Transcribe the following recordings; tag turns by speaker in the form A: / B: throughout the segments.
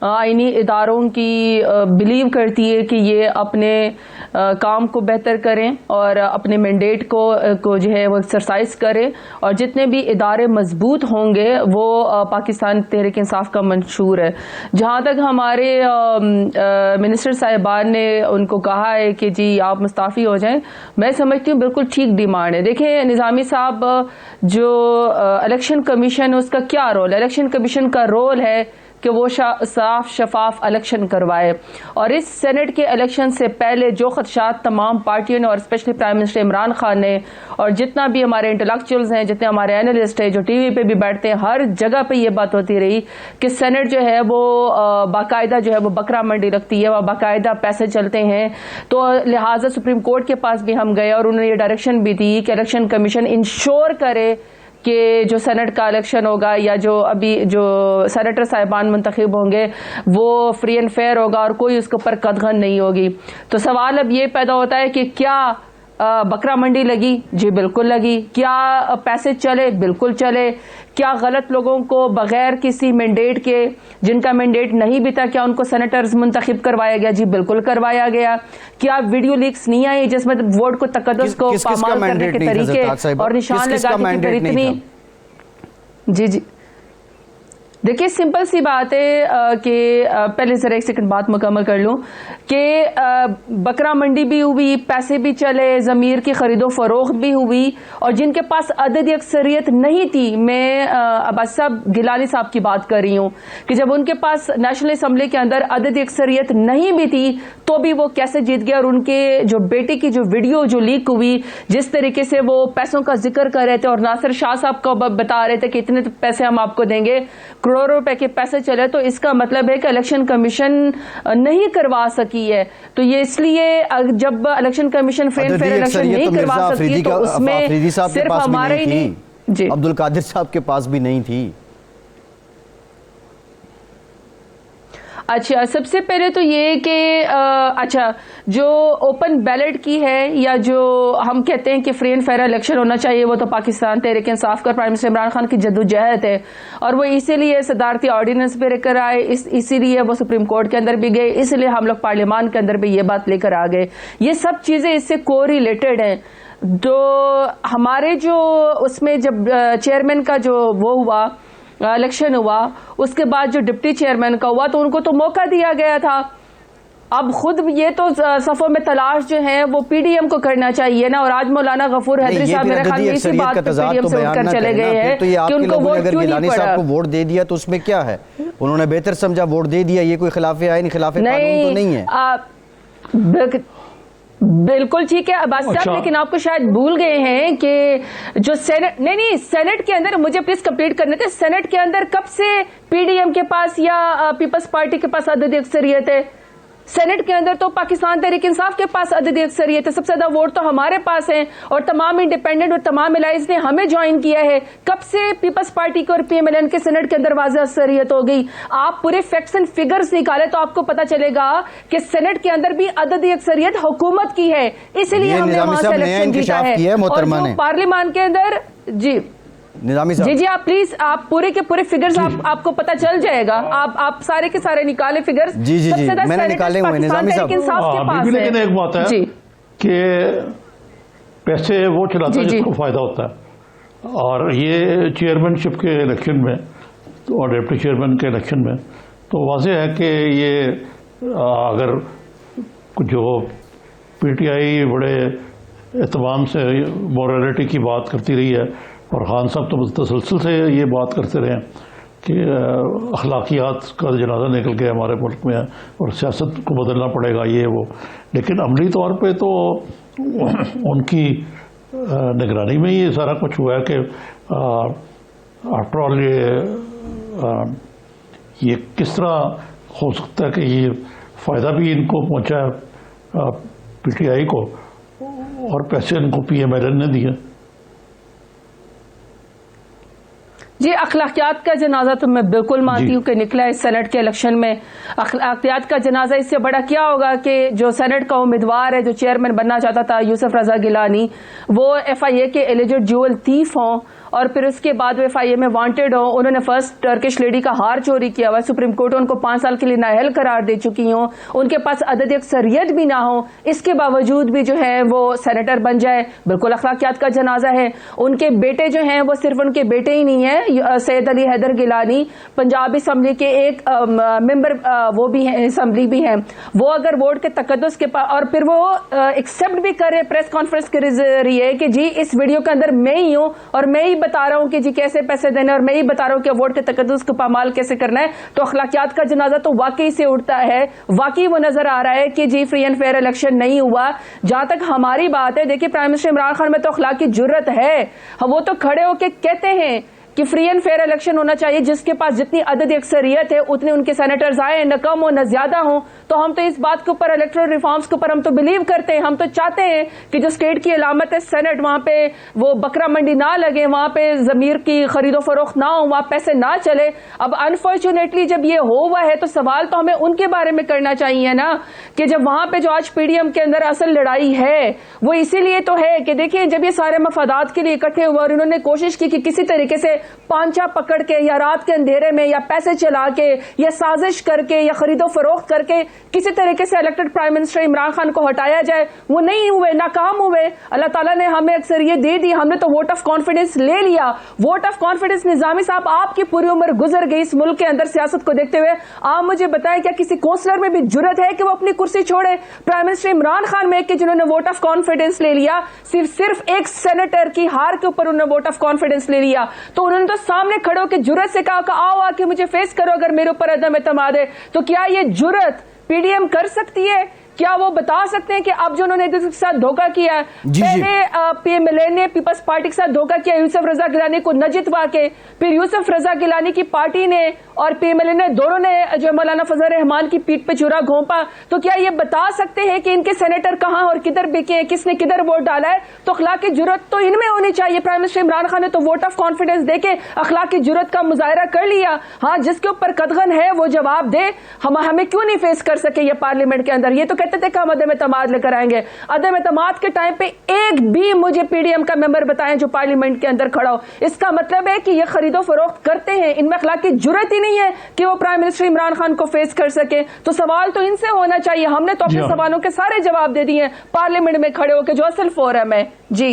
A: آئینی اداروں کی بلیو کرتی ہے کہ یہ اپنے کام کو بہتر کریں اور اپنے مینڈیٹ کو جو ہے وہ ایکسرسائز کریں، اور جتنے بھی ادارے مضبوط ہوں گے وہ پاکستان تحریک انصاف کا منشور ہے۔ جہاں تک ہمارے منسٹر صاحبان نے ان کو کہا ہے کہ جی آپ مستعفی ہو جائیں، میں سمجھتی ہوں بالکل ٹھیک ڈیمانڈ ہے۔ دیکھیں نظامی صاحب، جو الیکشن کمیشن اس کا کیا رول ہے؟ الیکشن کمیشن کا رول ہے کہ وہ صاف شفاف الیکشن کروائے، اور اس سینٹ کے الیکشن سے پہلے جو خدشات تمام پارٹیوں نے اور specially prime minister Imran Khan نے اور جتنا بھی ہمارے انٹلیکچوئلز ہیں، جتنے ہمارے اینالسٹ ہیں جو ٹی وی پہ بھی بیٹھتے ہیں، ہر جگہ پہ یہ بات ہوتی رہی کہ سینٹ جو ہے وہ باقاعدہ جو ہے وہ بکرا منڈی رکھتی ہے، وہ باقاعدہ پیسے چلتے ہیں۔ تو لہٰذا سپریم کورٹ کے پاس بھی ہم گئے اور انہوں نے یہ ڈائریکشن بھی دی کہ الیکشن کمیشن انشور کرے کہ جو سینٹ کا الیکشن ہوگا یا جو ابھی جو سینیٹر صاحبان منتخب ہوں گے وہ فری اینڈ فیئر ہوگا اور کوئی اس کے اوپر قدغن نہیں ہوگی۔ تو سوال اب یہ پیدا ہوتا ہے کہ کیا بکرا منڈی لگی؟ جی بالکل لگی۔ کیا پیسے چلے؟ بالکل چلے۔ کیا غلط لوگوں کو بغیر کسی مینڈیٹ کے، جن کا مینڈیٹ نہیں بھی تھا، کیا ان کو سینیٹرز منتخب کروایا گیا؟ جی بالکل کروایا گیا۔ کیا ویڈیو لیکس نہیں آئی جس میں ووٹ کو تقدس کو پامال کرنے کے طریقے اور نشان لگا کے پھر اتنی؟ جی دیکھیے سمپل سی بات ہے کہ پہلے ذرا ایک سیکنڈ بات مکمل کر لوں کہ بکرا منڈی بھی ہوئی، پیسے بھی چلے، ضمیر کی خرید و فروخت بھی ہوئی، اور جن کے پاس عددی اکثریت نہیں تھی، میں عباس صاحب گیلانی صاحب کی بات کر رہی ہوں کہ جب ان کے پاس نیشنل اسمبلی کے اندر عددی اکثریت نہیں بھی تھی تو بھی وہ کیسے جیت گیا، اور ان کے جو بیٹے کی جو ویڈیو جو لیک ہوئی، جس طریقے سے وہ پیسوں کا ذکر کر رہے تھے اور ناصر شاہ صاحب کو بتا رہے تھے کہ اتنے پیسے ہم آپ کو دیں گے، کروڑوں روپے کے پیسے چلے، تو اس کا مطلب ہے کہ الیکشن کمیشن نہیں کروا سکی ہے۔ تو یہ اس لیے جب election commission free and fair election نہیں کروا سکتی تو اس میں صرف ہمارے ہی نہیں، جی
B: عبد القادر صاحب کے پاس بھی نہیں تھی۔
A: اچھا سب سے پہلے تو یہ کہ اچھا جو اوپن بیلٹ کی ہے یا جو ہم کہتے ہیں کہ فری اینڈ فیئر الیکشن ہونا چاہیے، وہ تو پاکستان تحریک انصاف کا پرائم منسٹر عمران خان کی جدوجہد ہے، اور وہ اسی لیے صدارتی آرڈیننس پہ لے کر آئے، اسی لیے وہ سپریم کورٹ کے اندر بھی گئے، اس لیے ہم لوگ پارلیمان کے اندر بھی یہ بات لے کر آ گئے۔ یہ سب چیزیں اس سے کو ریلیٹڈ ہیں۔ تو ہمارے جو اس میں جب چیئرمین کا جو وہ ہوا الیکشن ہوا، اس کے بعد جو ڈپٹی چیئرمین کا ہوا تو ان کو تو موقع دیا گیا تھا۔ اب خود یہ تو صفوں میں تلاش جو ہے وہ پی ڈی ایم کو کرنا چاہیے نا، اور آج مولانا غفور حیدری صاحب میرے خیال میں اسی بات پہ پی ڈی ایم سے اٹھ کر چلے گئے ہیں کہ ان کو ووٹ کیوں نہیں پڑا۔
B: کو ووٹ دے دیا تو اس میں کیا ہے؟ انہوں نے بہتر سمجھا ووٹ دے دیا، یہ کوئی خلاف آئین خلاف قانون تو نہیں ہے۔
A: بالکل ٹھیک ہے عباس صاحب، لیکن آپ کو شاید بھول گئے ہیں کہ جو سینٹ نہیں سینٹ کے اندر، مجھے پلیز کمپلیٹ کرنے تھے، سینٹ کے اندر کب سے پی ڈی ایم کے پاس یا پیپلز پارٹی کے پاس عددی اکثریت ہے؟ سینٹ کے اندر تو پاکستان تحریک انصاف کے پاس عددی اکثریت ہے، سب سے زیادہ ووٹ تو ہمارے پاس ہیں، اور تمام انڈیپینڈنٹ اور تمام الائز نے ہمیں جوائن کیا ہے۔ کب سے پیپلز پارٹی کو اور پی ایم ایل این کے سینٹ کے اندر واضح اکثریت ہو گئی؟ آپ پورے فیکٹس اینڈ فگرز نکالے تو آپ کو پتا چلے گا کہ سینٹ کے اندر بھی عددی اکثریت حکومت کی ہے، اس لیے ہم نے وہاں سے الیکشن جیتا ہے۔ اور جو پارلیمان کے اندر جی
B: نظامی صاحب
A: جی آپ پلیز آپ پورے کے پورے فگرز آپ کو پتا چل جائے گا، آپ سارے کے سارے نکالے فگرز۔
B: جی میں نے نکالے ہوئے نظامی صاحب۔
C: لیکن ایک بات ہے کہ پیسے وہ چلاتا ہے جس کو فائدہ ہوتا ہے، اور یہ چیئرمین شپ کے الیکشن میں اور ڈپٹی چیئرمین کے الیکشن میں تو واضح ہے کہ یہ اگر جو پی ٹی آئی بڑے اہتمام سے مورالٹی کی بات کرتی رہی ہے، اور خان صاحب تو تسلسل سے یہ بات کرتے رہے کہ اخلاقیات کا جنازہ نکل گیا ہمارے ملک میں اور سیاست کو بدلنا پڑے گا یہ وہ، لیکن عملی طور پہ تو ان کی نگرانی میں یہ سارا کچھ ہوا ہے کہ آفٹر آل یہ کس طرح ہو سکتا ہے کہ یہ فائدہ بھی ان کو پہنچا ہے پی ٹی آئی کو، اور پیسے ان کو پی ایم ایل این نے دیے۔
A: جی اخلاقیات کا جنازہ تو میں بالکل مانتی ہوں کہ نکلا ہے سینٹ کے الیکشن میں. اخلاقیات کا جنازہ اس سے بڑا کیا ہوگا کہ جو سینٹ کا امیدوار ہے جو چیئرمین بننا چاہتا تھا یوسف رضا گیلانی وہ ایف آئی اے کے ایلیجڈ جیول تھیف ہوں اور پھر اس کے بعد وہ ایف آئی اے میں وانٹڈ ہوں. انہوں نے فرسٹ ٹرکش لیڈی کا ہار چوری کیا ہوا, سپریم کورٹ ان کو 5 سال کے لیے نااہل قرار دے چکی ہوں, ان کے پاس عدد اکثریت بھی نہ ہو, اس کے باوجود بھی جو ہے وہ سینیٹر بن جائے. بالکل اخلاقیات کا جنازہ ہے. ان کے بیٹے جو ہیں وہ صرف ان کے بیٹے ہی نہیں ہیں, سید علی حیدر گیلانی پنجاب اسمبلی کے ایک ممبر وہ بھی ہیں, اسمبلی بھی ہیں, وہ اگر ووٹ کے تقدس کے پاس اور پھر وہ ایکسپٹ بھی کرے پریس کانفرنس کے ذریعے کہ جی اس ویڈیو کے اندر میں ہی ہوں اور میں ہی بتا رہا ہوں کہ جی کیسے پیسے دینے اور میں ہی بتا رہا ہوں کہ ووٹ کے تقدس کو پامال کیسے کرنا ہے, تو اخلاقیات کا جنازہ تو واقعی سے اٹھتا ہے. واقعی وہ نظر آ رہا ہے کہ جی فری اینڈ فیئر الیکشن نہیں ہوا. جہاں تک ہماری بات ہے, دیکھیے پرائم منسٹر عمران خان میں تو اخلاقی جرت ہے, وہ تو کھڑے ہو کے کہتے ہیں کہ فری اینڈ فیئر الیکشن ہونا چاہیے, جس کے پاس جتنی عدد اکثریت ہے اتنے ان کے سینیٹرز آئے, نہ کم ہو نہ زیادہ ہوں. تو ہم تو اس بات کے اوپر الیکٹرل ریفارمز کے اوپر ہم تو بلیو کرتے ہیں, ہم تو چاہتے ہیں کہ جو اسٹیٹ کی علامت ہے سینٹ, وہاں پہ وہ بکرا منڈی نہ لگے, وہاں پہ ضمیر کی خرید و فروخت نہ ہو, وہاں پیسے نہ چلے. اب انفارچونیٹلی جب یہ ہوا ہے تو سوال تو ہمیں ان کے بارے میں کرنا چاہیے نا, کہ جب وہاں پہ جو آج پی ڈی ایم کے اندر اصل لڑائی ہے وہ اسی لیے تو ہے کہ دیکھیں جب یہ سارے مفادات کے لیے اکٹھے ہوئے اور انہوں نے کوشش کی کہ کسی طریقے سے پانچا پکڑ کے یا رات کے اندھیرے میں یا پیسے چلا کے یا سازش کر کے یا خرید و فروخت کر کے کسی طریقے سے elected prime minister Imran Khan کو ہٹایا جائے, وہ نہیں ہوئے, ناکام ہوئے. اللہ تعالیٰ نے ہمیں اکثریت دے دی, ہم نے تو ووٹ آف کانفیڈنس لے لیا. ووٹ آف کانفیڈنس نظامی صاحب آپ کی پوری عمر گزر گئی اس ملک کے اندر سیاست کو دیکھتے ہوئے. آپ مجھے بتائیں کیا کسی کونسلر میں بھی جرت ہے کہ وہ اپنی کرسی چھوڑے؟ پرائم منسٹر عمران خان میں کہ جنہوں نے ووٹ آف کانفیڈنس لے لیا, صرف ایک سینیٹر کی ہار کے اوپر انہوں نے ووٹ آف کانفیڈنس لے لیا, تو انہوں نے تو سامنے کھڑے ہو کے جرت سے کہا کہ آؤ آ کے مجھے فیس کرو اگر میرے اوپر عدم اعتماد ہے. تو کیا یہ جرت پی ڈی ایم کر سکتی ہے؟ کیا وہ بتا سکتے ہیں کہ اب جو انہوں نے کے ساتھ دھوکہ کیا ہے, پہلے پی ایم ایل اے نے پیپلز پارٹی کے ساتھ دھوکہ کیا یوسف رضا گیلانی کو نہ جتوا کے, پھر یوسف رضا گیلانی کی پارٹی نے اور پی ایم ایل اے نے دونوں نے جو مولانا فضل الرحمان کی پیٹ پہ چورا گھونپا, تو کیا یہ بتا سکتے ہیں کہ ان کے سینیٹر کہاں اور کدھر بکے ہیں, کس نے کدھر ووٹ ڈالا ہے؟ تو اخلاقی جرت تو ان میں ہونی چاہیے. پرائم منسٹر عمران خان نے تو ووٹ آف کانفیڈنس دے کے اخلاقی جرت کا مظاہرہ کر لیا. ہاں جس کے اوپر قدغن ہے وہ جواب دے. ہمیں کیوں نہیں فیس کر سکے یہ پارلیمنٹ کے اندر؟ یہ تو کہتے تھے کہ ہم عدم اعتماد لے کر آئیں گے. عدم اعتماد کے ٹائم پہ ایک بھی مجھے پی ڈی ایم کا ممبر بتائیں جو پارلیمنٹ کے اندر کھڑا ہو. اس کا مطلب ہے کہ یہ خرید و فروخت کرتے ہیں, ان میں اخلاقی جرت ہی نہیں ہے کہ وہ پرائم منسٹر عمران خان کو فیس کر سکے. تو سوال تو ان سے ہونا چاہیے. ہم نے تو اپنے سوالوں کے سارے جواب دے دیے پارلیمنٹ میں کھڑے ہو کے جو اصل فورم ہے. جی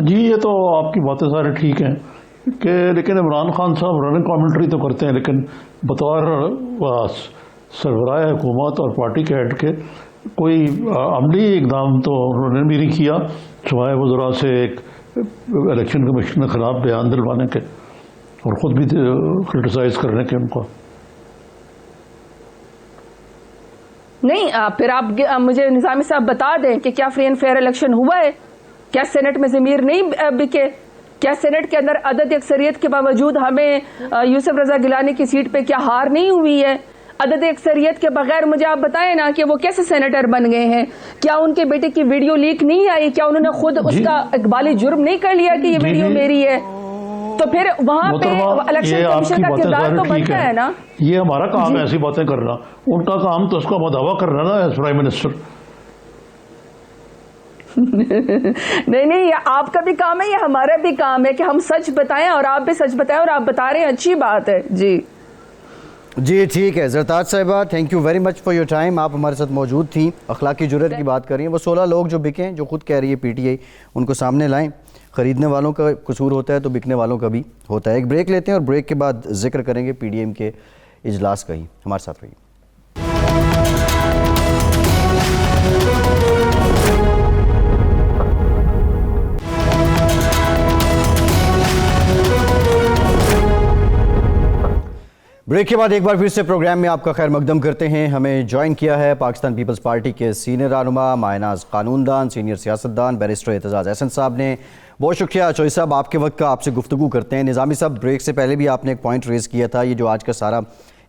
C: یہ تو آپ کی باتیں سارے ٹھیک ہیں کہ لیکن عمران خان صاحب رننگ کامنٹری تو کرتے ہیں, لیکن بطور سربراہ حکومت اور پارٹی کے ہیڈ کے کوئی عملی اقدام تو انہوں نے بھی نہیں کیا سوائے وزراء سے ایک الیکشن کمیشن کے خلاف بیان دلوانے کے اور خود بھی کرٹیسائز کرنے کے ان کو.
A: نہیں پھر آپ مجھے نظامی صاحب بتا دیں کہ کیا فری اینڈ فیئر الیکشن ہوا ہے؟ کیا سینٹ میں ضمیر نہیں بکے؟ کیا سینٹ کے اندر عدد اکثریت کے باوجود ہمیں یوسف رضا گیلانی کی سیٹ پہ کیا ہار نہیں ہوئی ہے؟ عدد اکثریت کے بغیر مجھے آپ بتائیں نا کہ وہ کیسے سینیٹر بن گئے ہیں؟ کیا ان کے بیٹے کی ویڈیو لیک نہیں آئی؟ کیا انہوں نے خود اس کا اقبالی جرم نہیں کر لیا کہ یہ ویڈیو میری ہے؟ تو پھر وہاں پہ الیکشن کمیشن کا کردار تو بنتا ہے نا.
C: یہ ہمارا کام ہے ایسی باتیں کرنا, ان کا کام تو اس کا مداوا کرنا نا ایز پرائم منسٹر.
A: نہیں یہ آپ کا بھی کام ہے, یہ ہمارا بھی کام ہے کہ ہم سچ بتائیں اور آپ بھی سچ بتائیں, اور آپ بتا رہے ہیں اچھی بات ہے. جی
B: ٹھیک ہے. زرتاج صاحبہ thank you very much for your time. آپ ہمارے ساتھ موجود تھیں. اخلاقی جرت کی بات کر رہی ہیں. وہ 16 لوگ جو بکیں جو خود کہہ رہی ہے پی ٹی آئی, ان کو سامنے لائیں. خریدنے والوں کا قصور ہوتا ہے تو بکنے والوں کا بھی ہوتا ہے. ایک بریک لیتے ہیں اور بریک کے بعد ذکر کریں گے پی ڈی ایم کے اجلاس کا ہی. ہمارے ساتھ رہیے. بریک کے بعد ایک بار پھر سے پروگرام میں آپ کا خیر مقدم کرتے ہیں. ہمیں جوائن کیا ہے پاکستان پیپلز پارٹی کے سینئر رہنما مایناز قانون دان, سینئر سیاستدان بیرسٹر اعتزاز احسن صاحب نے. بہت شکریہ چوئی صاحب, آپ کے وقت کا. آپ سے گفتگو کرتے ہیں. نظامی صاحب بریک سے پہلے بھی آپ نے ایک پوائنٹ ریز کیا تھا, یہ جو آج کا سارا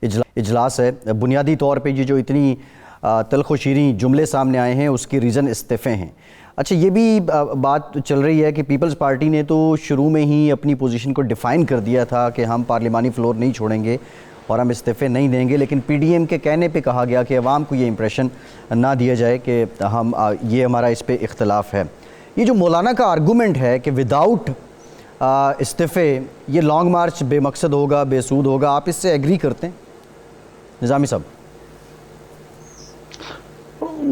B: اجلاس ہے بنیادی طور پہ یہ جو اتنی تلخ و شیریں جملے سامنے آئے ہیں، اس کی ریزن استعفے ہیں. اچھا یہ بھی بات چل رہی ہے کہ پیپلز پارٹی نے تو شروع میں ہی اپنی پوزیشن کو ڈیفائن کر دیا تھا کہ ہم پارلیمانی فلور نہیں چھوڑیں گے اور ہم استعفے نہیں دیں گے، لیکن پی ڈی ایم کے کہنے پہ کہا گیا کہ عوام کو یہ امپریشن نہ دیا جائے کہ ہم یہ ہمارا اس پہ اختلاف ہے. یہ جو مولانا کا آرگومنٹ ہے کہ وداؤٹ استعفے یہ لانگ مارچ بے مقصد ہوگا، بے سود ہوگا، آپ اس سے ایگری کرتے ہیں نظامی صاحب؟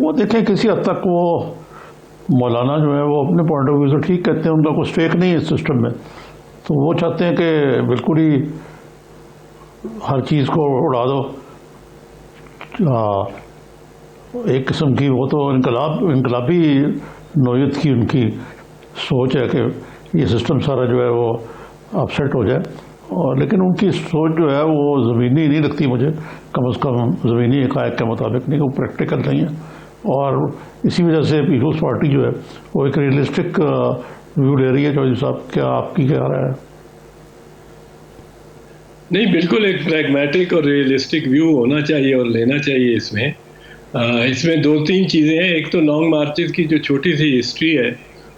C: وہ دیکھیں کسی حد تک وہ مولانا جو ہے وہ اپنے پوائنٹ آف ویو سے ٹھیک کہتے ہیں، ان کا کوئی اسٹیک نہیں ہے اس سسٹم میں، تو وہ چاہتے ہیں کہ بالکل ہی ہر چیز کو اڑا دو. ایک قسم کی وہ تو انقلابی نوعیت کی ان کی سوچ ہے کہ یہ سسٹم سارا جو ہے وہ اپسیٹ ہو جائے، اور لیکن ان کی سوچ جو ہے وہ زمینی نہیں لگتی مجھے، کم از کم زمینی حقائق کے مطابق نہیں، وہ پریکٹیکل نہیں ہے. اور اسی وجہ سے پیپلز پارٹی جو ہے وہ ایک ریئلسٹک ویو لے رہی ہے. چودھری صاحب کیا آپ کی کیا رائے ہے؟
D: نہیں، بالکل ایک پریگمیٹک اور ریئلسٹک ویو ہونا چاہیے اور لینا چاہیے. اس میں دو تین چیزیں ہیں. ایک تو لانگ مارچز کی جو چھوٹی سی ہسٹری ہے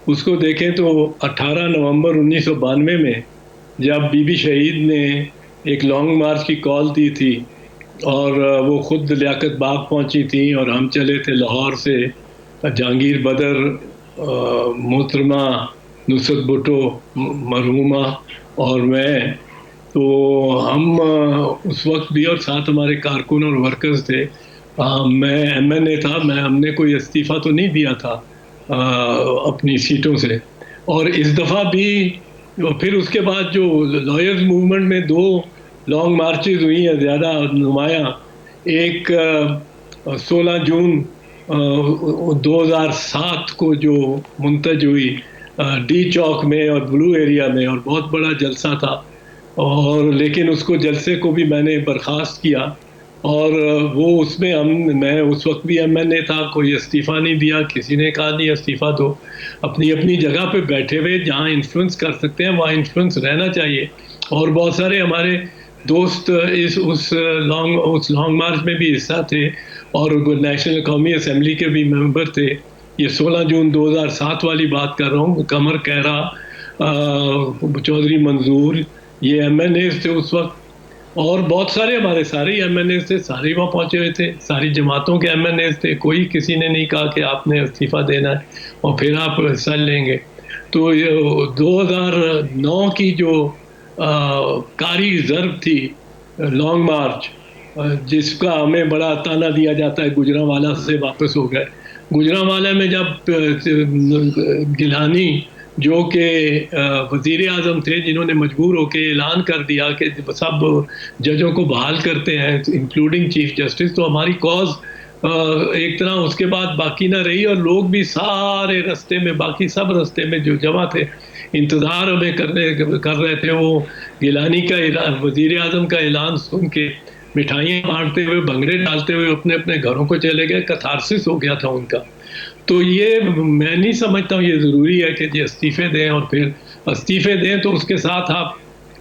D: اس کو دیکھیں تو 18 نومبر 1992 میں جب بی بی شہید نے ایک لانگ مارچ کی کال دی تھی اور وہ خود لیاقت باغ پہنچی تھیں اور ہم چلے تھے لاہور سے، جہانگیر بدر، محترمہ نصرت بھٹو مرحومہ اور میں، تو ہم اس وقت بھی اور ساتھ ہمارے کارکن اور ورکرز تھے. میں ایم این اے تھا، ہم نے کوئی استعفیٰ تو نہیں دیا تھا اپنی سیٹوں سے. اور اس دفعہ بھی پھر اس کے بعد جو لائرز موومنٹ میں 2 لانگ مارچز ہوئی ہیں زیادہ نمایاں. ایک 16 جون 2007 کو جو منتج ہوئی ڈی چوک میں اور بلو ایریا میں، اور بہت بڑا جلسہ تھا، اور لیکن اس کو جلسے کو بھی میں نے برخاست کیا. اور وہ اس میں میں اس وقت بھی ایم این اے تھا، کوئی استعفیٰ نہیں دیا، کسی نے کہا نہیں استعفیٰ دو. اپنی اپنی جگہ پہ بیٹھے ہوئے جہاں انفلوئنس کر سکتے ہیں وہاں انفلوئنس رہنا چاہیے. اور بہت سارے ہمارے دوست اس لانگ مارچ میں بھی حصہ تھے اور نیشنل قومی اسمبلی کے بھی ممبر تھے. یہ 16 جون 2007 والی بات کر رہا ہوں. قمر کہرا، چودھری منظور، یہ ایم این اے تھے اس وقت، اور بہت سارے ہمارے سارے ایم این اے تھے، سارے وہاں پہنچے ہوئے تھے، ساری جماعتوں کے ایم این اے تھے. کوئی کسی نے نہیں کہا کہ آپ نے استعفیٰ دینا ہے اور پھر آپ حصہ لیں گے. تو 2009 کی جو کاری ضرب تھی لانگ مارچ، جس کا ہمیں بڑا تانا دیا جاتا ہے گوجرانوالہ سے واپس ہو گئے. گوجرانوالہ میں جب گیلانی جو کہ وزیر اعظم تھے، جنہوں نے مجبور ہو کے اعلان کر دیا کہ سب ججوں کو بحال کرتے ہیں انکلوڈنگ چیف جسٹس، تو ہماری کاز ایک طرح اس کے بعد باقی نہ رہی. اور لوگ بھی سارے رستے میں، باقی سب رستے میں جو جمع تھے، انتظار ہمیں کر رہے تھے. وہ گیلانی کا وزیر اعظم کا اعلان سن کے مٹھائیاں بانٹتے ہوئے، بھنگڑے ڈالتے ہوئے اپنے اپنے گھروں کو چلے گئے. کتھارسس ہو گیا تھا ان کا. تو یہ میں نہیں سمجھتا ہوں یہ ضروری ہے کہ استعفے دیں، اور پھر استعفے دیں تو اس کے ساتھ آپ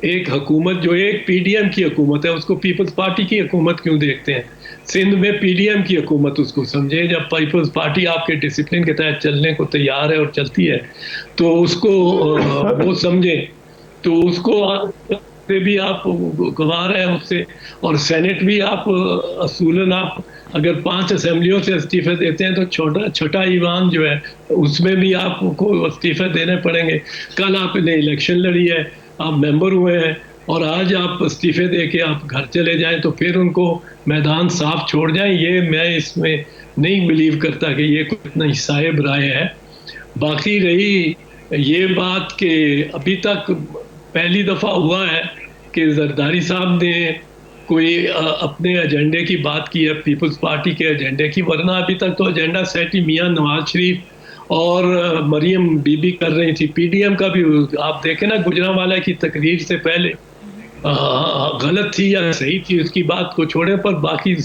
D: ایک حکومت جو ایک پی ڈی ایم کی حکومت ہے اس کو پیپلز پارٹی کی حکومت کیوں دیکھتے ہیں؟ سندھ میں پی ڈی ایم کی حکومت اس کو سمجھیں. جب پیپلز پارٹی آپ کے ڈسپلن کے تحت چلنے کو تیار ہے اور چلتی ہے تو اس کو وہ سمجھیں. تو اس کو سے بھی آپ گوار ہیں اس سے، اور سینٹ بھی آپ اصولاً آپ اگر 5 اسمبلیوں سے استعفے دیتے ہیں تو چھوٹا ایوان جو ہے اس میں بھی آپ کو استعفے دینے پڑیں گے. کل آپ نے الیکشن لڑی ہے، آپ ممبر ہوئے ہیں، اور آج آپ استعفے دے کے آپ گھر چلے جائیں تو پھر ان کو میدان صاف چھوڑ جائیں. یہ میں اس میں نہیں بلیو کرتا کہ یہ کوئی اتنا صائب رائے ہے. باقی رہی یہ بات کہ ابھی تک پہلی دفعہ ہوا ہے کہ زرداری صاحب نے کوئی اپنے ایجنڈے کی بات کی ہے، پیپلز پارٹی کے ایجنڈے کی، ورنہ ابھی تک تو ایجنڈا سیٹ ہی میاں نواز شریف اور مریم بی بی کر رہی تھی. پی ڈی ایم کا بھی آپ دیکھیں نا، گوجرانوالہ کی تقریر سے پہلے غلط تھی یا صحیح تھی اس کی بات کو چھوڑیں، پر باقی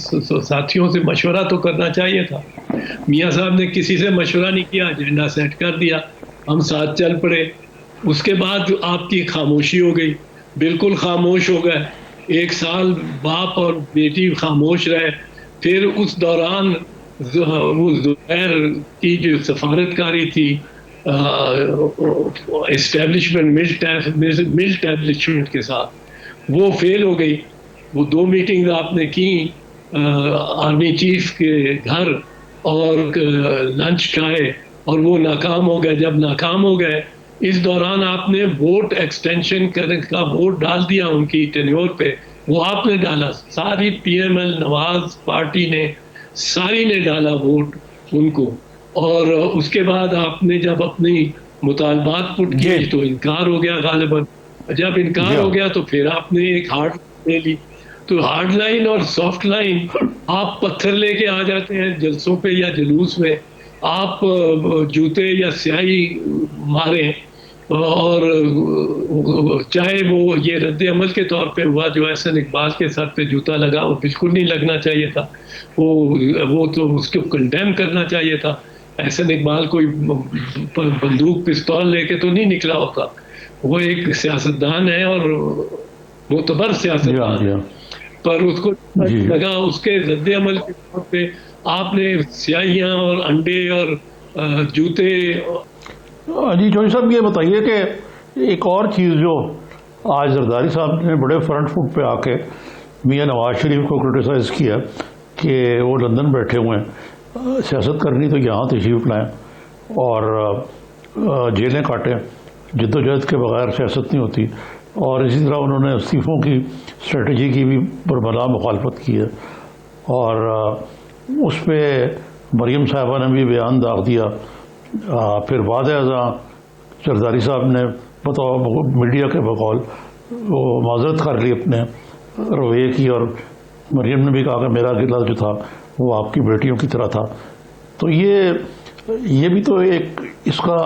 D: ساتھیوں سے مشورہ تو کرنا چاہیے تھا. میاں صاحب نے کسی سے مشورہ نہیں کیا، ایجنڈا سیٹ کر دیا، ہم ساتھ چل پڑے. اس کے بعد آپ کی خاموشی ہو گئی، بالکل خاموش ہو گئے. 1 سال باپ اور بیٹی خاموش رہے. پھر اس دوران وہ زبیر کی جو سفارتکاری تھی اسٹیبلشمنٹ مل اسٹیبلشمنٹ کے ساتھ، وہ فیل ہو گئی. وہ 2 میٹنگ آپ نے کی آرمی چیف کے گھر اور لنچ کھائے اور وہ ناکام ہو گئے. جب ناکام ہو گئے اس دوران آپ نے ووٹ ایکسٹینشن کا ووٹ ڈال دیا ان کی ٹینیور پہ، وہ آپ نے ڈالا. ساری پی ایم ایل نواز پارٹی نے ساری نے ڈالا ووٹ ان کو. اور اس کے بعد آپ نے جب اپنی مطالبات پٹ کیے تو انکار ہو گیا غالباً. جب انکار ہو گیا تو پھر آپ نے ایک ہارڈ لے لی. تو ہارڈ لائن اور سافٹ لائن، آپ پتھر لے کے آ جاتے ہیں جلسوں پہ یا جلوس میں، آپ جوتے یا سیاہی ماریں، اور چاہے وہ یہ رد عمل کے طور پہ ہوا جو احسن اقبال کے سر پہ جوتا لگا، وہ بالکل نہیں لگنا چاہیے تھا. وہ تو اس کو کنڈیم کرنا چاہیے تھا. احسن اقبال کوئی بندوق پستول لے کے تو نہیں نکلا ہوتا. وہ ایک سیاستدان ہے اور معتبر سیاستدان ہے، پر اس کو لگا اس کے رد عمل کے طور پہ آپ نے سیاہیاں اور انڈے اور جوتے.
C: جی چودھری صاحب یہ بتائیے کہ ایک اور چیز جو آج زرداری صاحب نے بڑے فرنٹ فٹ پہ آ کے میاں نواز شریف کو کرٹیسائز کیا کہ وہ لندن بیٹھے ہوئے ہیں، سیاست کرنی تو یہاں تشریف لائیں اور جیلیں کاٹیں، جد و جہد کے بغیر سیاست نہیں ہوتی. اور اسی طرح انہوں نے استعفوں کی اسٹریٹجی کی بھی بربلا مخالفت کی ہے. اور اس پہ مریم صاحبہ نے بھی بیان داغ دیا. پھر بعد ازاں زرداری صاحب نے بطور میڈیا کے بقول وہ معذرت کر لی اپنے رویے کی، اور مریم نے بھی کہا کہ میرا گلہ جو تھا وہ آپ کی بیٹیوں کی طرح تھا. تو یہ بھی تو ایک اس کا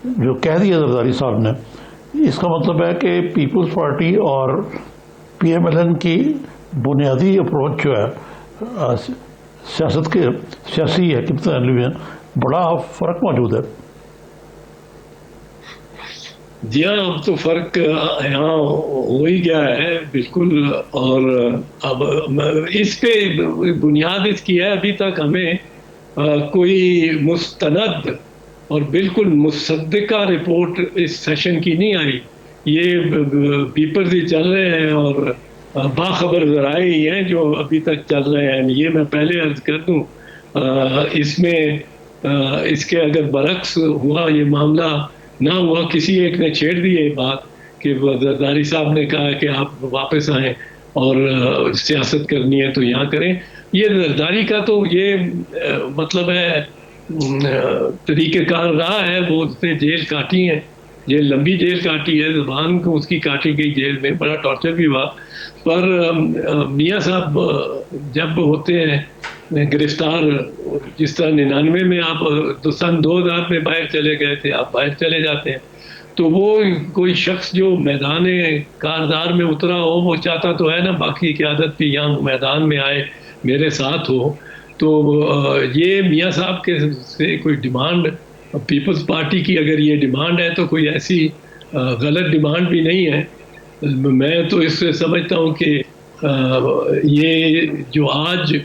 C: جو کہہ دیا زرداری صاحب نے، اس کا مطلب ہے کہ پیپلز پارٹی اور پی ایم ایل این کی بنیادی اپروچ جو ہے سیاست کے سیاسی حکمت عملی میں بڑا فرق موجود ہے.
D: جی ہاں، اب تو فرق یہاں ہو ہی گیا ہے بالکل. اور اب اس پہ بنیاد اس کی ہے، ابھی تک ہمیں کوئی مستند اور بالکل مصدقہ رپورٹ اس سیشن کی نہیں آئی. یہ پیپرز ہی چل رہے ہیں اور باخبر ذرائع ہی ہیں جو ابھی تک چل رہے ہیں. یہ میں پہلے عرض کر دوں، اس میں اس کے اگر برعکس ہوا یہ معاملہ نہ ہوا، کسی ایک نے چھیڑ دی یہ بات کہ زرداری صاحب نے کہا کہ آپ واپس آئیں اور سیاست کرنی ہے تو یہاں کریں. یہ زرداری کا تو یہ مطلب ہے طریقہ کار رہا ہے. وہ اس نے جیل کاٹی ہے، جیل لمبی جیل کاٹی ہے، زبان کو اس کی کاٹی گئی جیل میں، بڑا ٹارچر بھی ہوا. پر میاں صاحب جب ہوتے ہیں گرفتار، جس طرح 99 میں آپ سن 2000 میں باہر چلے گئے تھے، آپ باہر چلے جاتے ہیں، تو وہ کوئی شخص جو میدان کاردار میں اترا ہو، وہ چاہتا تو ہے نا باقی قیادت بھی یہاں میدان میں آئے میرے ساتھ ہو. تو یہ میاں صاحب کے سے کوئی ڈیمانڈ پیپلز پارٹی کی اگر یہ ڈیمانڈ ہے تو کوئی ایسی غلط ڈیمانڈ بھی نہیں ہے. میں تو اس سے سمجھتا ہوں کہ یہ جو آج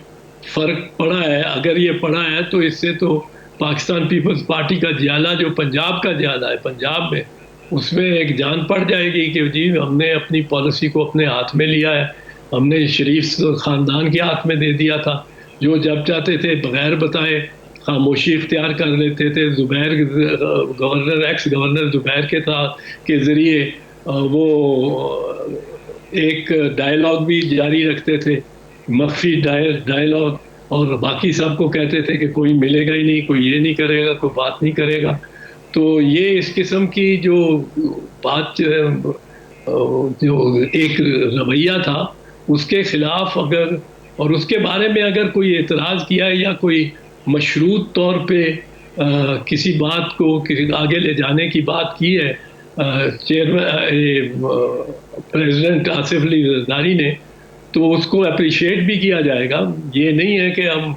D: فرق پڑا ہے، اگر یہ پڑا ہے تو اس سے تو پاکستان پیپلز پارٹی کا جیالہ جو پنجاب کا جیالہ ہے، پنجاب میں اس میں ایک جان پڑ جائے گی کہ جی ہم نے اپنی پالیسی کو اپنے ہاتھ میں لیا ہے. ہم نے شریف خاندان کے ہاتھ میں دے دیا تھا، جو جب چاہتے تھے بغیر بتائے خاموشی اختیار کر لیتے تھے. زبیر گورنر، ایکس گورنر زبیر کے ذریعے وہ ایک ڈائلاگ بھی جاری رکھتے تھے، مخفی ڈائلاگ، اور باقی سب کو کہتے تھے کہ کوئی ملے گا ہی نہیں، کوئی یہ نہیں کرے گا، کوئی بات نہیں کرے گا. تو یہ اس قسم کی جو بات جو ایک رویہ تھا اس کے خلاف اگر، اور اس کے بارے میں اگر کوئی اعتراض کیا ہے یا کوئی مشروط طور پہ کسی بات کو آگے لے جانے کی بات کی ہے چیئرمین پریزیڈنٹ آصف علی زرداری نے، تو اس کو اپریشیٹ بھی کیا جائے گا. یہ نہیں ہے کہ ہم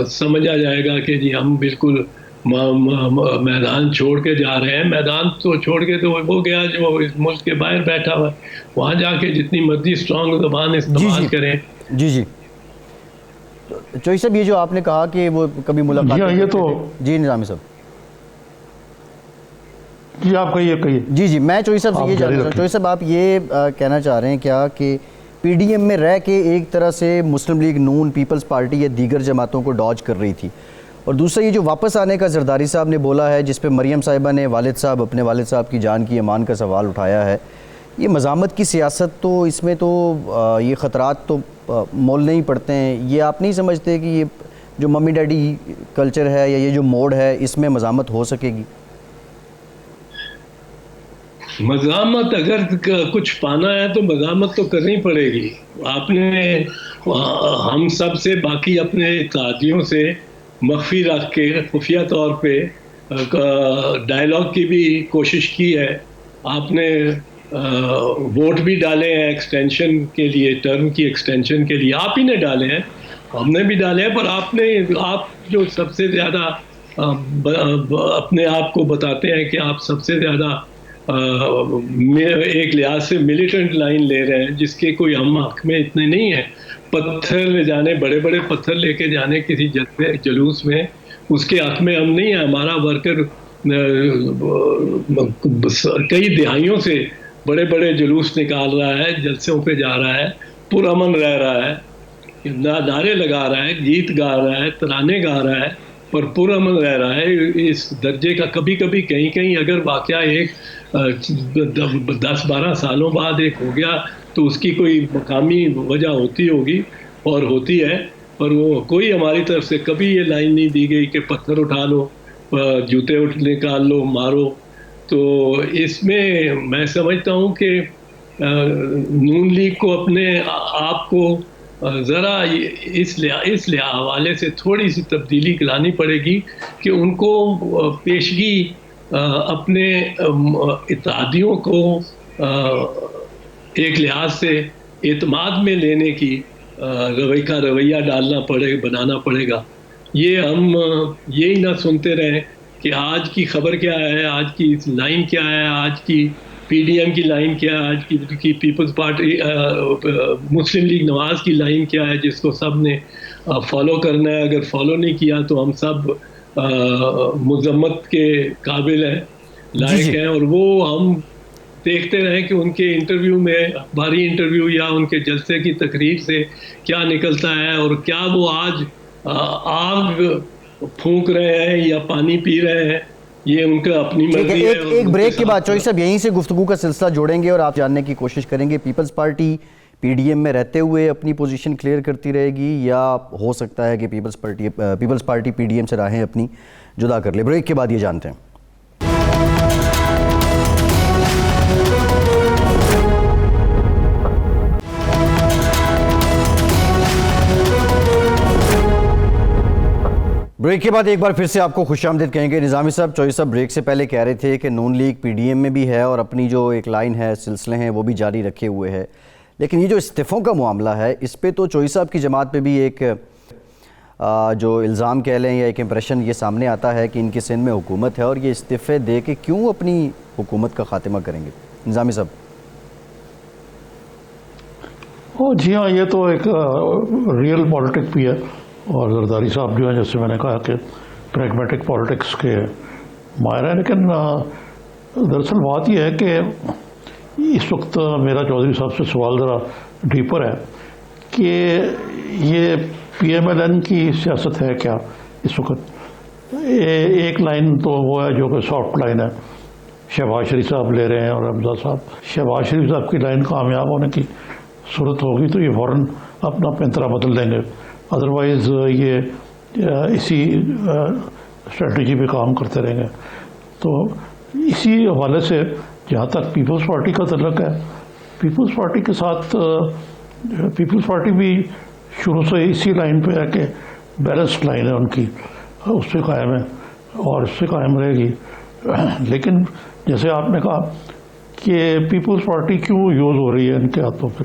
D: سمجھا جائے گا کہ جی ہم بالکل میدان چھوڑ کے جا رہے ہیں. میدان تو چھوڑ کے تو وہ گیا جو اس ملک کے باہر بیٹھا ہوا ہے، وہاں جا کے جتنی مرضی اسٹرانگ زبان استعمال کریں.
B: جی چوئی صاحب یہ جو آپ نے کہا کہ وہ کبھی ملاقات،
C: جی ہاں یہ تو
B: جی نظامی صاحب
C: جی آپ کہیے
B: جی میں چوئی صاحب سے یہ جاننا چاہوں، چوئی صاحب آپ یہ کہنا چاہ رہے ہیں کیا کہ پی ڈی ایم میں رہ کے ایک طرح سے مسلم لیگ نون، پیپلز پارٹی یا دیگر جماعتوں کو ڈاج کر رہی تھی، اور دوسرا یہ جو واپس آنے کا زرداری صاحب نے بولا ہے جس پہ مریم صاحبہ نے اپنے والد صاحب کی جان کی امان کا سوال اٹھایا ہے، یہ مزاحمت کی سیاست، تو اس میں تو یہ خطرات تو مول نہیں پڑتے ہیں، یہ آپ نہیں سمجھتے کہ یہ جو ممی ڈیڈی کلچر ہے یا یہ جو موڈ ہے اس میں مزاحمت ہو سکے گی؟
D: مزاحمت اگر کچھ پانا ہے تو مزاحمت تو کرنی پڑے گی. آپ نے ہم سب سے باقی اپنے اتحادیوں سے مخفی رکھ کے خفیہ طور پہ ڈائلاگ کی بھی کوشش کی ہے. آپ نے ووٹ بھی ڈالے ہیں ایکسٹینشن کے لیے، ٹرم کی ایکسٹینشن کے لیے آپ ہی نے ڈالے ہیں، ہم نے بھی ڈالے ہیں، پر آپ جو سب سے زیادہ اپنے آپ کو بتاتے ہیں کہ آپ سب سے زیادہ ایک لحاظ سے ملیٹنٹ لائن لے رہے ہیں، جس کے کوئی ہم حق میں اتنے نہیں ہیں. پتھر لے جانے، بڑے بڑے پتھر لے کے جانے کسی جلوس میں، اس کے حق میں ہم نہیں ہیں. ہمارا ورکر کئی دہائیوں سے بڑے بڑے جلوس نکال رہا ہے، جلسوں پہ جا رہا ہے، پرامن رہ رہا ہے، نعرے لگا رہا ہے، گیت گا رہا ہے، ترانے گا رہا ہے، پر پرامن رہ رہا ہے. اس درجے کا کبھی کبھی کہیں اگر واقعہ ایک 10-12 سالوں بعد ایک ہو گیا تو اس کی کوئی مقامی وجہ ہوتی ہوگی اور ہوتی ہے، پر وہ کوئی ہماری طرف سے کبھی یہ لائن نہیں دی گئی کہ پتھر اٹھا لو، جوتے نکال لو، مارو. تو اس میں سمجھتا ہوں کہ نون لیگ کو اپنے آپ کو ذرا اس حوالے سے تھوڑی سی تبدیلی لانی پڑے گی کہ ان کو پیشگی اپنے اتحادیوں کو ایک لحاظ سے اعتماد میں لینے کی رویہ بنانا پڑے گا. یہ ہم یہی نہ سنتے رہیں کہ آج کی خبر کیا ہے، آج کی لائن کیا ہے، آج کی پی ڈی ایم کی لائن کیا ہے، آج کی پیپلز پارٹی مسلم لیگ نواز کی لائن کیا ہے جس کو سب نے فالو کرنا ہے. اگر فالو نہیں کیا تو ہم سب مذمت کے قابل ہیں، لائق ہیں. اور وہ ہم دیکھتے رہیں کہ ان کے انٹرویو میں، اخباری انٹرویو یا ان کے جلسے کی تقریر سے کیا نکلتا ہے، اور کیا وہ آج آگ پھونک رہے ہیں یا پانی پی رہے ہیں، یہ ان کا اپنی مرضی ہے.
B: ایک بریک کے بعد چوئی صاحب یہیں سے گفتگو کا سلسلہ جوڑیں گے اور آپ جاننے کی کوشش کریں گے Peoples Party P D M میں رہتے ہوئے اپنی پوزیشن کلیئر کرتی رہے گی، یا ہو سکتا ہے کہ Peoples Party P D M سے راہیں اپنی جدا کر لے. بریک کے بعد یہ جانتے ہیں. بریک کے بعد ایک بار پھر سے آپ کو خوش آمدید کہیں گے. نظامی صاحب، چوئی صاحب بریک سے پہلے کہہ رہے تھے کہ نون لیگ پی ڈی ایم میں بھی ہے اور اپنی جو ایک لائن ہے، سلسلے ہیں، وہ بھی جاری رکھے ہوئے ہے، لیکن یہ جو استعفوں کا معاملہ ہے اس پہ تو چوئی صاحب کی جماعت پہ بھی ایک جو الزام کہہ لیں یا ایک امپریشن یہ سامنے آتا ہے کہ ان کے سندھ میں حکومت ہے اور یہ استعفے دے کے کیوں اپنی حکومت کا خاتمہ کریں گے. نظامی صاحب.
C: جی ہاں، یہ تو ایک ریئل پالیٹک بھی ہے، اور زرداری صاحب جو ہیں جیسے میں نے کہا کہ پریگمیٹک پالیٹکس کے ماہر ہیں. لیکن دراصل بات یہ ہے کہ اس وقت میرا چودھری صاحب سے سوال ذرا ڈیپر ہے کہ یہ پی ایم ایل این کی سیاست ہے کیا اس وقت. ایک لائن تو وہ ہے جو کہ سافٹ لائن ہے، شہباز شریف صاحب لے رہے ہیں اور حمزہ صاحب. شہباز شریف صاحب کی لائن کامیاب ہونے کی صورت ہوگی تو یہ فوراً اپنا پینترا بدل دیں گے، ادروائز یہ اسی اسٹریٹجی پہ کام کرتے رہیں گے. تو اسی حوالے سے جہاں تک پیپلز پارٹی کا تعلق ہے، پیپلز پارٹی کے ساتھ پیپلز پارٹی بھی شروع سے اسی لائن پہ ہے کہ بیلنسڈ لائن ہے ان کی، اس پہ قائم ہے اور اس پہ قائم رہے گی. لیکن جیسے آپ نے کہا کہ پیپلز پارٹی کیوں یوز ہو رہی ہے ان کے ہاتھوں پہ،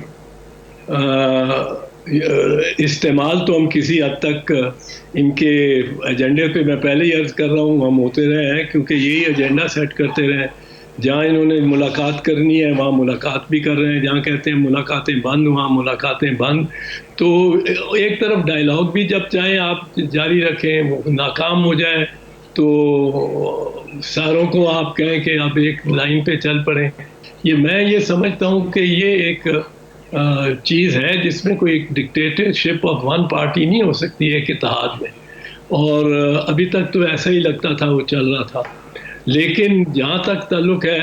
D: استعمال تو ہم کسی حد تک ان کے ایجنڈے پہ، میں پہلے ہی عرض کر رہا ہوں، ہم ہوتے رہے ہیں کیونکہ یہی ایجنڈا سیٹ کرتے رہے. جہاں انہوں نے ملاقات کرنی ہے وہاں ملاقات بھی کر رہے ہیں, جہاں کہتے ہیں ملاقاتیں بند وہاں ملاقاتیں بند. تو ایک طرف ڈائلاگ بھی جب چاہیں آپ جاری رکھیں, ناکام ہو جائے تو ساروں کو آپ کہیں کہ آپ ایک لائن پہ چل پڑیں. میں یہ سمجھتا ہوں کہ یہ ایک چیز ہے جس میں کوئی ڈکٹیٹرشپ آف ون پارٹی نہیں ہو سکتی ایک اتحاد میں, اور ابھی تک تو ایسا ہی لگتا تھا وہ چل رہا تھا. لیکن جہاں تک تعلق ہے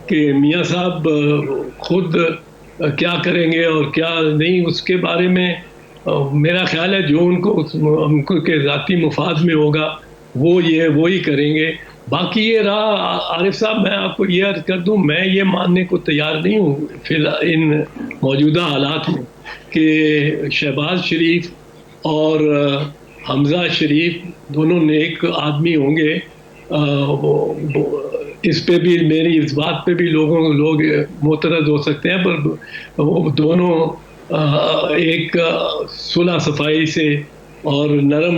D: کہ میاں صاحب خود کیا کریں گے اور کیا نہیں, اس کے بارے میں میرا خیال ہے جو ان کو کے ذاتی مفاد میں ہوگا وہی کریں گے. باقی یہ رہا عارف صاحب, میں آپ کو یہ عرض کر دوں, میں یہ ماننے کو تیار نہیں ہوں فی الحال ان موجودہ حالات میں کہ شہباز شریف اور حمزہ شریف دونوں نیک آدمی ہوں گے. اس پہ بھی میری اس بات پہ بھی لوگ معترض ہو سکتے ہیں, پر وہ دونوں ایک صلح صفائی سے اور نرم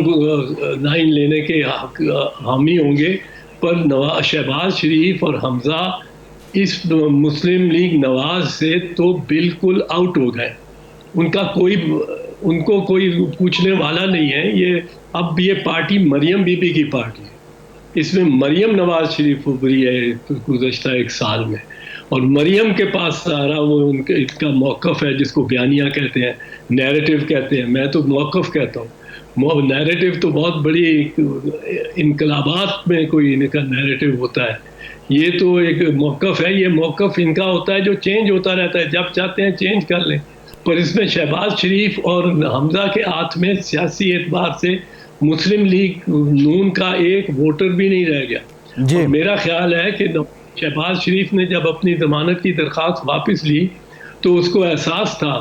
D: لائن لینے کے حامی ہوں گے. پر شہباز شریف اور حمزہ اس مسلم لیگ نواز سے تو بالکل آؤٹ ہو گئے. ان کو کوئی پوچھنے والا نہیں ہے. اب یہ پارٹی مریم بی بی کی پارٹی ہے, اس میں مریم نواز شریف ابھری ہے گزشتہ ایک سال میں, اور مریم کے پاس سارا وہ ان کا موقف ہے جس کو بیانیہ کہتے ہیں, نیریٹو کہتے ہیں. میں تو موقف کہتا ہوں. نیریٹو تو بہت بڑی انقلابات میں کوئی ان کا نیریٹو ہوتا ہے, یہ تو ایک موقف ہے. یہ موقف ان کا ہوتا ہے جو چینج ہوتا رہتا ہے, جب چاہتے ہیں چینج کر لیں. پر اس میں شہباز شریف اور حمزہ کے ہاتھ میں سیاسی اعتبار سے مسلم لیگ نون کا ایک ووٹر بھی نہیں رہ گیا. اور میرا خیال ہے کہ شہباز شریف نے جب اپنی ضمانت کی درخواست واپس لی تو اس کو احساس تھا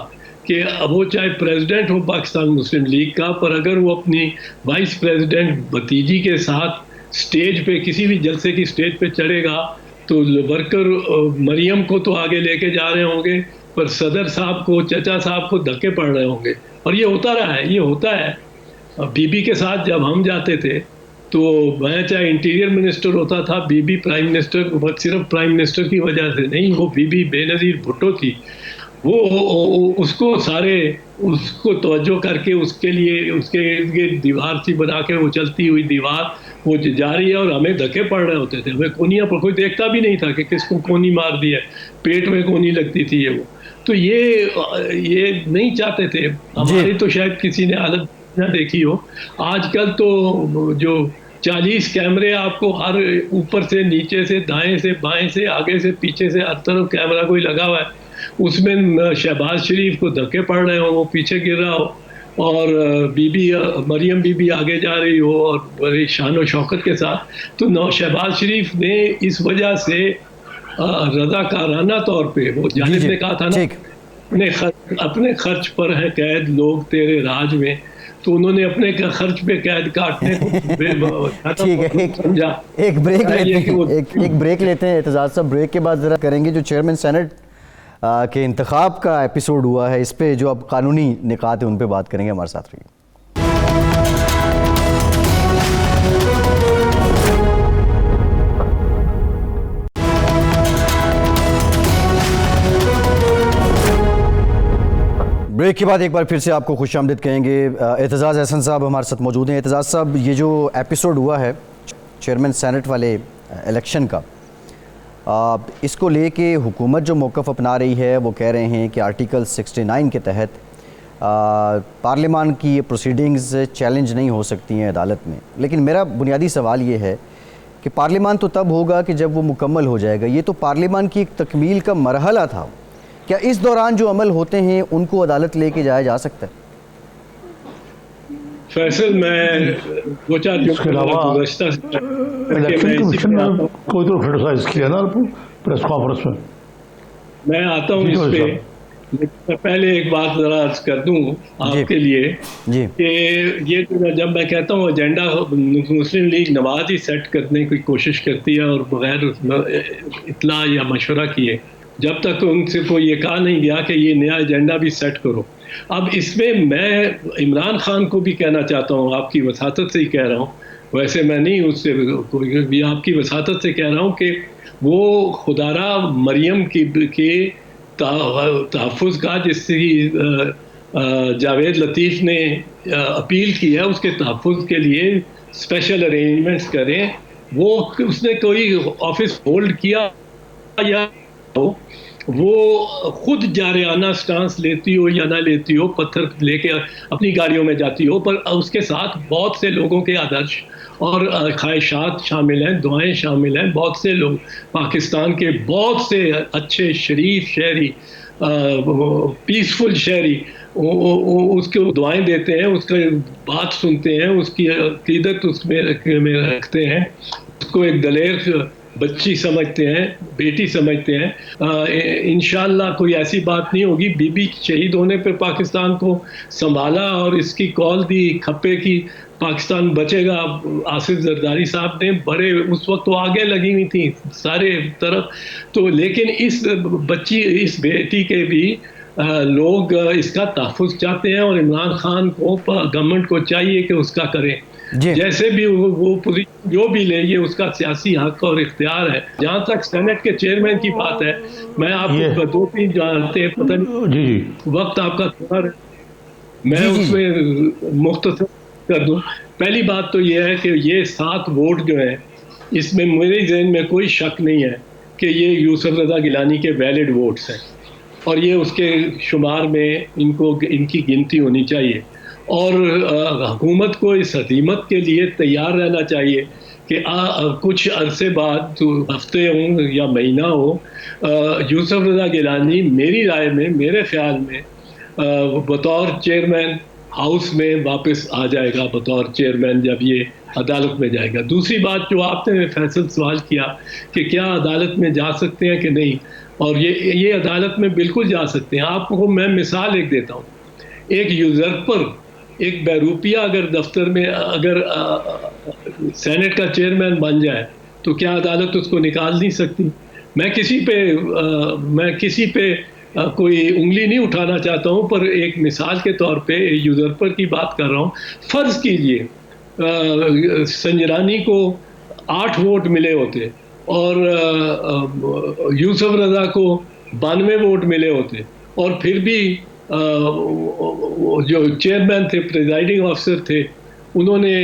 D: کہ وہ چاہے پریزیڈنٹ ہو پاکستان مسلم لیگ کا, پر اگر وہ اپنی وائس پریزیڈنٹ بھتیجی کے ساتھ سٹیج پہ کسی بھی جلسے کی سٹیج پہ چڑھے گا تو ورکر مریم کو تو آگے لے کے جا رہے ہوں گے, پر صدر صاحب کو, چچا صاحب کو دھکے پڑ رہے ہوں گے. اور یہ ہوتا رہا ہے, یہ ہوتا ہے. بی بی کے ساتھ جب ہم جاتے تھے تو میں چاہے انٹیریئر منسٹر ہوتا تھا, بی بی پرائم منسٹر, صرف پرائم منسٹر کی وجہ سے نہیں, وہ بی بی بے نظیر بھٹو تھی. وہ اس کو توجہ کر کے اس کے لیے اس کے ارد گرد دیوار سی بنا کے وہ چلتی ہوئی دیوار وہ جاری ہے, اور ہمیں دھکے پڑ رہے ہوتے تھے. ہمیں کونیاں پر کوئی دیکھتا بھی نہیں تھا کہ کس کو کونی مار دی ہے, پیٹ میں کونی لگتی تھی وہ. تو یہ نہیں چاہتے تھے. ہماری تو شاید کسی نے حالت نہ دیکھی ہو. آج کل تو جو 40 کیمرے آپ کو ہر اوپر سے نیچے سے دائیں سے بائیں سے آگے سے پیچھے سے ہر طرف کیمرہ کوئی لگا ہوا ہے, اس میں شہباز شریف کو دھکے پڑ رہے ہوں, وہ پیچھے گر رہا ہو, اور مریم بی بی آگے جا رہی ہو اور بڑی شان و شوکت کے ساتھ. تو شہباز شریف نے اس وجہ سے رضاکارانہ طور پہ, وہ جانب نے کہا تھا نا اپنے خرچ پر ہے قید لوگ تیرے راج میں, تو انہوں نے اپنے خرچ پہ قید کاٹنے کو
B: سمجھا. ایک بریک لیتے ہیں اعتزاز صاحب. بریک کے بعد ذرا کریں گے جو چیئرمین سینٹ کے انتخاب کا ایپیسوڈ ہوا ہے, اس پہ جو اب قانونی نکات ہیں ان پہ بات کریں گے. ہمارے ساتھ رہیے. بریک کے بعد ایک بار پھر سے آپ کو خوش آمدید کہیں گے. اعتزاز احسن صاحب ہمارے ساتھ موجود ہیں. اعتزاز صاحب, یہ جو ایپیسوڈ ہوا ہے چیئرمین سینٹ والے الیکشن کا, اس کو لے کے حکومت جو موقف اپنا رہی ہے وہ کہہ رہے ہیں کہ آرٹیکل 69 کے تحت پارلیمان کی یہ پروسیڈنگز چیلنج نہیں ہو سکتی ہیں عدالت میں. لیکن میرا بنیادی سوال یہ ہے کہ پارلیمان تو تب ہوگا کہ جب وہ مکمل ہو جائے گا. یہ تو پارلیمان کی ایک تکمیل کا مرحلہ تھا. کیا اس دوران جو عمل ہوتے ہیں ان کو عدالت لے کے جایا جا سکتا ہے؟
D: فیصل, میں دو چار
C: اس کے علاوہ الیکشن کمیشن نے کوئی تو کرٹیسائز کیا نا پریس کانفرنس
D: میں آتا ہوں اس پہ. پہلے ایک بات ذرا عرض کر دوں آپ کے لیے کہ یہ جب میں کہتا ہوں ایجنڈا مسلم لیگ نواز ہی سیٹ کرنے کی کوشش کرتی ہے اور بغیر اطلاع یا مشورہ کیے, جب تک ان سے کوئی یہ کہا نہیں گیا کہ یہ نیا ایجنڈا بھی سیٹ کرو. اب اس میں میں عمران خان کو بھی کہنا چاہتا ہوں، آپ کی وساطت سے ہی کہہ رہا ہوں، ویسے میں نہیں اس سے کوئی بھی، آپ کی وساطت سے کہہ رہا ہوں کہ وہ خدارہ مریم کے تحفظ کا، جس کی جاوید لطیف نے اپیل کی ہے، اس کے تحفظ کے لیے اسپیشل ارینجمنٹس کریں. وہ اس نے کوئی آفس ہولڈ کیا یا وہ خود جارحانہ سٹانس لیتی ہو یا نہ لیتی ہو، پتھر لے کے اپنی گاڑیوں میں جاتی ہو، پر اس کے ساتھ بہت سے لوگوں کے آدرش اور خواہشات شامل ہیں، دعائیں شامل ہیں. بہت سے لوگ پاکستان کے بہت سے اچھے شریف شہری، پیسفل شہری اس کو دعائیں دیتے ہیں، اس کا بات سنتے ہیں، اس کی عقیدت اس میں رکھتے ہیں، اس کو ایک دلیر بچی سمجھتے ہیں، بیٹی سمجھتے ہیں. انشاءاللہ کوئی ایسی بات نہیں ہوگی. بی بی شہید ہونے پہ پاکستان کو سنبھالا اور اس کی کال دی کھپے کی پاکستان بچے گا. آصف زرداری صاحب نے بڑے، اس وقت وہ آگے لگی ہوئی تھیں سارے طرف. تو لیکن اس بچی، اس بیٹی کے بھی لوگ اس کا تحفظ چاہتے ہیں، اور عمران خان کو، گورنمنٹ کو چاہیے کہ اس کا کریں. جیسے بھی وہ پوزیشن جو بھی لے، یہ اس کا سیاسی حق اور اختیار ہے. جہاں تک سینٹ کے چیئرمین کی بات ہے، میں آپ کو 2-3 جانتے ہیں، پتہ نہیں وقت آپ کا تھوڑا ہے، میں اس میں مختصر کر دوں. پہلی بات تو یہ ہے کہ یہ 7 ووٹ جو ہیں، اس میں میرے ذہن میں کوئی شک نہیں ہے کہ یہ یوسف رضا گیلانی کے ویلڈ ووٹس ہیں، اور یہ اس کے شمار میں ان کی گنتی ہونی چاہیے. اور حکومت کو اس ہزیمت کے لیے تیار رہنا چاہیے کہ کچھ عرصے بعد، ہفتے ہوں یا مہینہ ہو، یوسف رضا گیلانی میری رائے میں، میرے خیال میں بطور چیئرمین ہاؤس میں واپس آ جائے گا، بطور چیئرمین جب یہ عدالت میں جائے گا. دوسری بات جو آپ نے فیصل سوال کیا کہ کیا عدالت میں جا سکتے ہیں کہ نہیں، اور یہ عدالت میں بالکل جا سکتے ہیں. آپ کو میں مثال ایک دیتا ہوں. ایک یوزرپر، ایک بیروپیہ اگر دفتر میں، اگر سینٹ کا چیئرمین بن جائے تو کیا عدالت اس کو نکال نہیں سکتی؟ میں کسی پہ کوئی انگلی نہیں اٹھانا چاہتا ہوں، پر ایک مثال کے طور پہ یوزرپر کی بات کر رہا ہوں. فرض کیجئے سنجرانی کو 8 ووٹ ملے ہوتے اور یوسف رضا کو 92 ووٹ ملے ہوتے، اور پھر بھی جو چیئرمین تھے، پریزائڈنگ آفیسر تھے، انہوں نے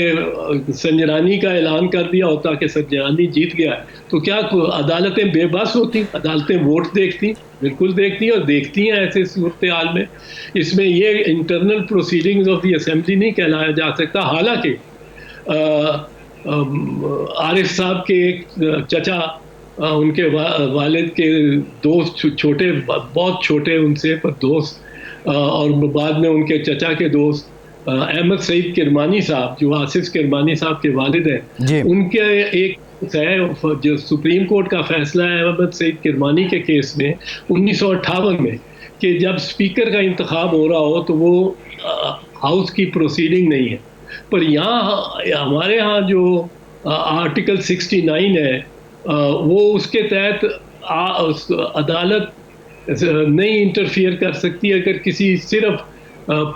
D: سنجرانی کا اعلان کر دیا ہوتا کہ سنجرانی جیت گیا. تو کیا عدالتیں بے بس ہوتی؟ عدالتیں ووٹ دیکھتی؟ بالکل دیکھتی ہیں، اور دیکھتی ہیں ایسے صورتحال میں. اس میں یہ internal proceedings of the assembly نہیں کہلایا جا سکتا. حالانکہ عارف صاحب کے ایک چچا، ان کے والد کے دوست، چھوٹے، بہت چھوٹے ان سے پر دوست، اور بعد میں ان کے چچا کے دوست احمد سعید کرمانی صاحب، جو آصف کرمانی صاحب کے والد ہیں، ان کے ایک ہے جو سپریم کورٹ کا فیصلہ ہے احمد سعید کرمانی کے کیس میں 1958 میں، کہ جب اسپیکر کا انتخاب ہو رہا ہو تو وہ ہاؤس کی پروسیڈنگ نہیں ہے. پر یہاں ہمارے ہاں جو آرٹیکل 69 ہے، وہ اس کے تحت عدالت نہیں انٹرفیئر کر سکتی اگر کسی صرف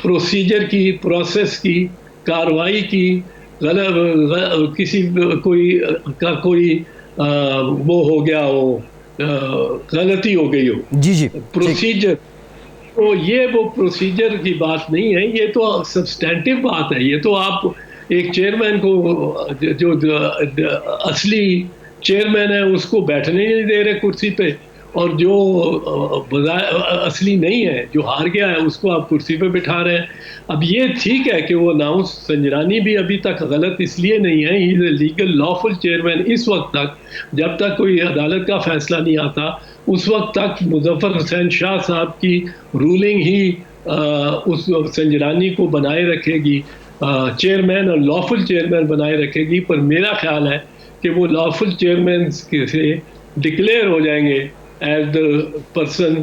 D: پروسیجر کی، پروسیس کی، کاروائی کی کسی کوئی وہ ہو گیا ہو، غلطی ہو گئی ہو پروسیجر. تو یہ وہ پروسیجر کی بات نہیں ہے، یہ تو سبسٹینٹیو بات ہے. یہ تو آپ ایک چیئرمین کو، جو اصلی چیئرمین ہے، اس کو بیٹھنے نہیں دے رہے کرسی پہ، اور جو اصلی نہیں ہے، جو ہار گیا ہے، اس کو آپ کرسی پہ بٹھا رہے ہیں. اب یہ ٹھیک ہے کہ وہ ناؤس سنجرانی بھی ابھی تک غلط اس لیے نہیں ہے، ہی از اے لیگل لافل چیئرمین. اس وقت تک جب تک کوئی عدالت کا فیصلہ نہیں آتا، اس وقت تک مظفر حسین شاہ صاحب کی رولنگ ہی اس سنجرانی کو بنائے رکھے گی، چیئرمین اور لافل چیئرمین بنائے رکھے گی. پر میرا خیال ہے کہ وہ لافل چیئرمین سے ڈکلیئر ہو جائیں گے as the person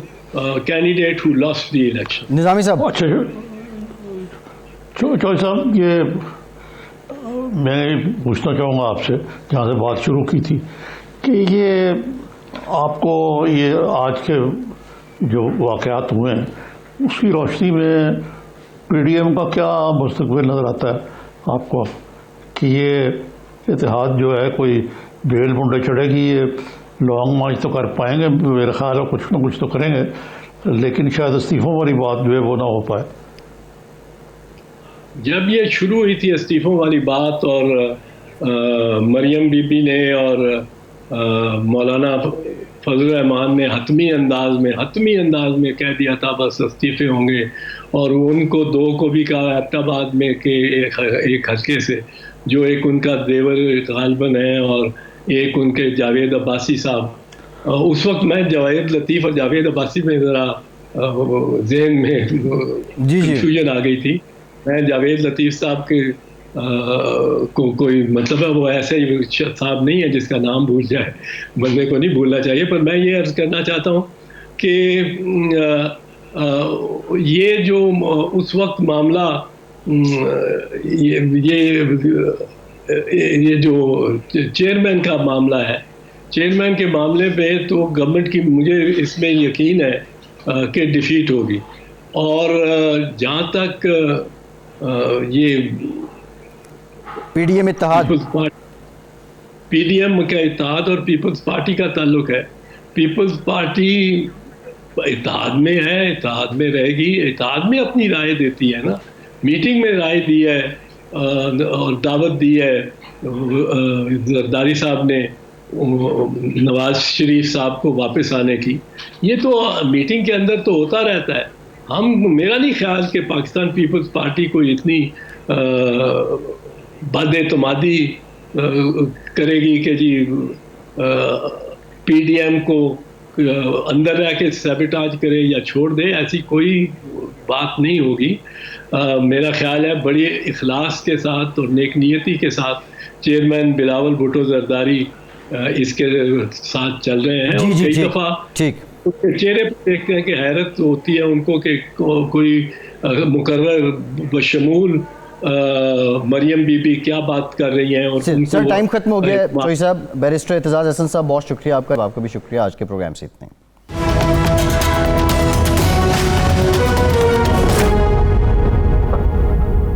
D: candidate who lost the election.
B: نظامی صاحب.
C: اچھا چوہدری صاحب، یہ میں پوچھنا چاہوں گا آپ سے، جہاں سے بات شروع کی تھی، کہ یہ آپ کو یہ آج کے جو واقعات ہوئے ہیں، اس کی روشنی میں پی ڈی ایم کا کیا مستقبل نظر آتا ہے آپ کو کہ یہ اتحاد جو ہے کوئی بیل منڈے چڑھے گی، یہ لانگ مارچ تو کر پائیں گے میرے خیال ہے، کچھ نہ کچھ تو کریں گے، لیکن شاید استعفوں والی بات جو ہے وہ نہ ہو پائے؟
D: جب یہ شروع ہوئی تھی استعفوں والی بات اور مریم بی بی نے اور مولانا فضل الرحمان نے حتمی انداز میں کہہ دیا تھا بس استعفے ہوں گے، اور ان کو دو کو بھی کہا ایبٹآباد میں کہ ایک حلقے سے، جو ایک ان کا دیور غالباً ہے اور ایک ان کے جاوید عباسی صاحب، اس وقت میں جاوید لطیف اور جاوید عباسی میں ذرا ذہن میں کنفیوژن آ گئی تھی. میں جاوید لطیف صاحب کے کو کوئی مطلب ہے وہ ایسے ہی صاحب نہیں ہے جس کا نام بھول جائے، بندے کو نہیں بھولنا چاہیے، پر میں یہ عرض کرنا چاہتا ہوں کہ یہ جو اس وقت معاملہ یہ جو چیئرمین کا معاملہ ہے، چیئرمین کے معاملے پہ تو گورنمنٹ کی مجھے اس میں یقین ہے کہ ڈیفیٹ ہوگی، اور جہاں تک یہ
B: پی ڈی ایم اتحاد،
D: پی ڈی ایم کا اتحاد اور پیپلز پارٹی کا تعلق ہے، پیپلز پارٹی اتحاد میں ہے، اتحاد میں رہے گی، اتحاد میں اپنی رائے دیتی ہے نا، میٹنگ میں رائے دی ہے اور دعوت دی ہے زرداری صاحب نے نواز شریف صاحب کو واپس آنے کی، یہ تو میٹنگ کے اندر تو ہوتا رہتا ہے. میرا نہیں خیال کہ پاکستان پیپلز پارٹی کو اتنی بد اعتمادی کرے گی کہ جی پی ڈی ایم کو اندر رہ کے سیبوٹاج کرے یا چھوڑ دے، ایسی کوئی بات نہیں ہوگی. میرا خیال ہے بڑی اخلاص کے ساتھ اور نیک نیتی کے ساتھ چیئرمین بلاول بھٹو زرداری اس کے ساتھ چل رہے ہیں، اور کئی دفعہ چہرے پہ دیکھتے ہیں کہ حیرت ہوتی ہے ان کو کہ کوئی مقرر بشمول مریم بی بی کیا بات کر رہی ہیں. اور
B: سر ٹائم ختم ہو گیا. چوہی صاحب، بیرسٹر اعتزاز احسن صاحب بہت شکریہ آپ کا بھی شکریہ آج کے پروگرام سے اتنے.